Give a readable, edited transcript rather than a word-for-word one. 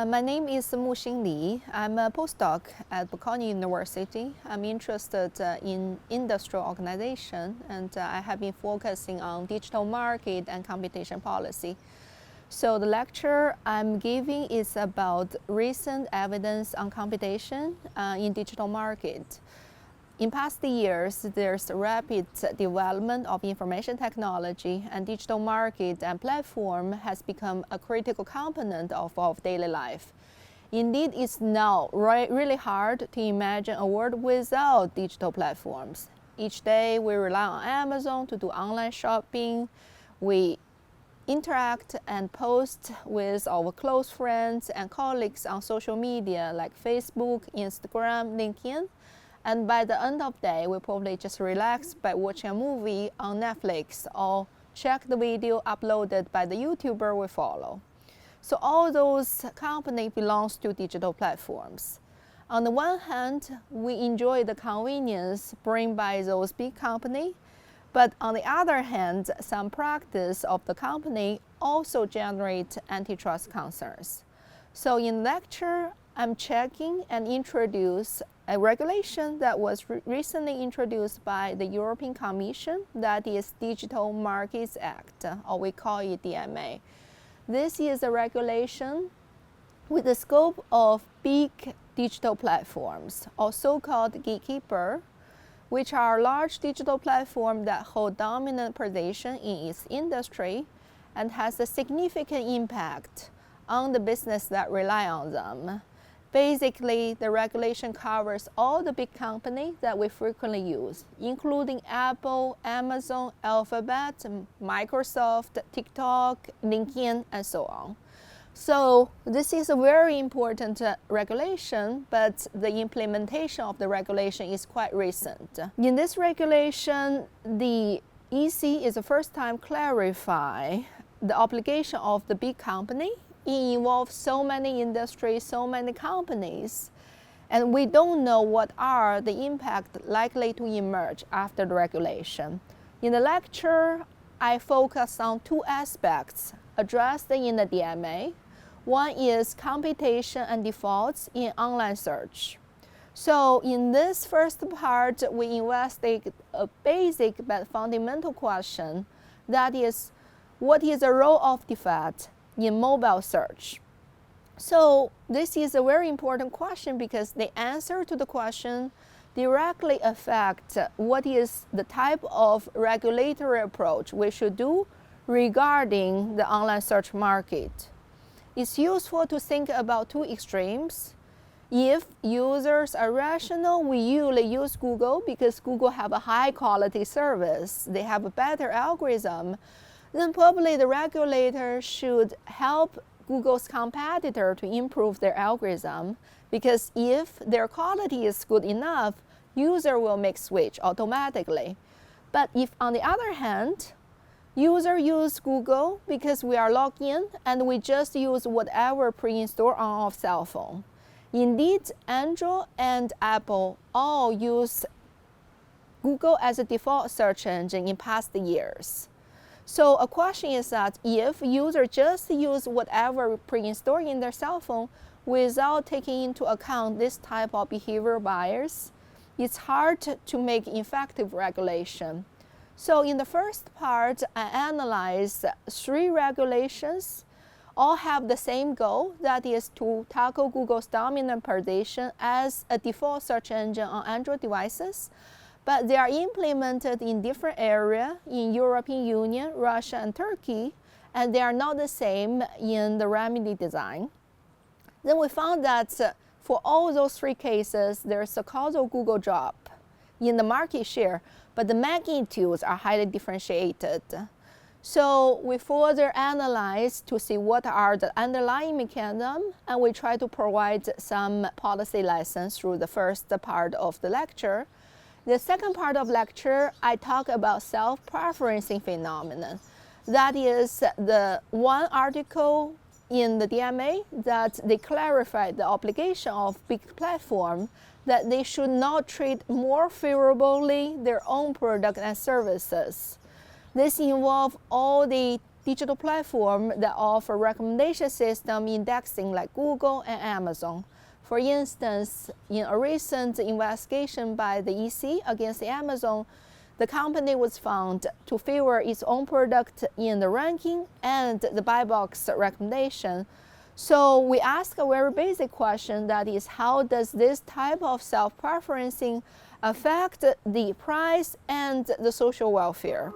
My name is Muxin Li. I'm a postdoc at Bocconi University. I'm interested in industrial organization, and I have been focusing on digital market and competition policy. So the lecture I'm giving is about recent evidence on competition in digital market. In past years, there's rapid development of information technology, and digital market and platform has become a critical component of daily life. Indeed, it's now really hard to imagine a world without digital platforms. Each day, we rely on Amazon to do online shopping. We interact and post with our close friends and colleagues on social media like Facebook, Instagram, LinkedIn. And by the end of the day, we probably just relax by watching a movie on Netflix or check the video uploaded by the YouTuber we follow. So all those companies belongs to digital platforms. On the one hand, we enjoy the convenience brought by those big companies, but on the other hand, some practice of the company also generate antitrust concerns. So in lecture, I'm checking and introduce a regulation that was recently introduced by the European Commission, that is Digital Markets Act, or we call it DMA. This is a regulation with the scope of big digital platforms, or so-called gatekeeper, which are large digital platforms that hold dominant position in its industry and has a significant impact on the business that rely on them. Basically, the regulation covers all the big companies that we frequently use, including Apple, Amazon, Alphabet, Microsoft, TikTok, LinkedIn, and so on. So this is a very important regulation, but the implementation of the regulation is quite recent. In this regulation, the EC is the first time clarify the obligation of the big company. It involves so many industries, so many companies, and we don't know what are the impact likely to emerge after the regulation. In the lecture, I focus on two aspects addressed in the DMA. One is competition and defaults in online search. So in this first part, we investigate a basic but fundamental question, that is, what is the role of default in mobile search? So this is a very important question because the answer to the question directly affects what is the type of regulatory approach we should do regarding the online search market. It's useful to think about two extremes. If users are rational, we usually use Google because Google have a high quality service. They have a better algorithm. Then probably the regulator should help Google's competitor to improve their algorithm, because if their quality is good enough, user will make switch automatically. But if on the other hand, user use Google because we are logged in and we just use whatever pre-installed on our cell phone. Indeed, Android and Apple all use Google as a default search engine in past years. So a question is that if users just use whatever pre-installed in their cell phone without taking into account this type of behavior bias, it's hard to make effective regulation. So in the first part, I analyzed 3 regulations, all have the same goal, that is to tackle Google's dominant position as a default search engine on Android devices. But they are implemented in different areas in European Union, Russia, and Turkey, and they are not the same in the remedy design. Then we found that for all those 3 cases, there's a causal Google drop in the market share, but the magnitudes are highly differentiated. So we further analyze to see what are the underlying mechanisms, and we try to provide some policy lessons through the first part of the lecture. The second part of lecture, I talk about self-preferencing phenomenon. That is the one article in the DMA that they clarified the obligation of big platform that they should not treat more favorably their own product and services. This involves all the digital platforms that offer recommendation system indexing like Google and Amazon. For instance, in a recent investigation by the EC against Amazon, the company was found to favor its own product in the ranking and the buy box recommendation. So we ask a very basic question, that is, how does this type of self-preferencing affect the price and the social welfare?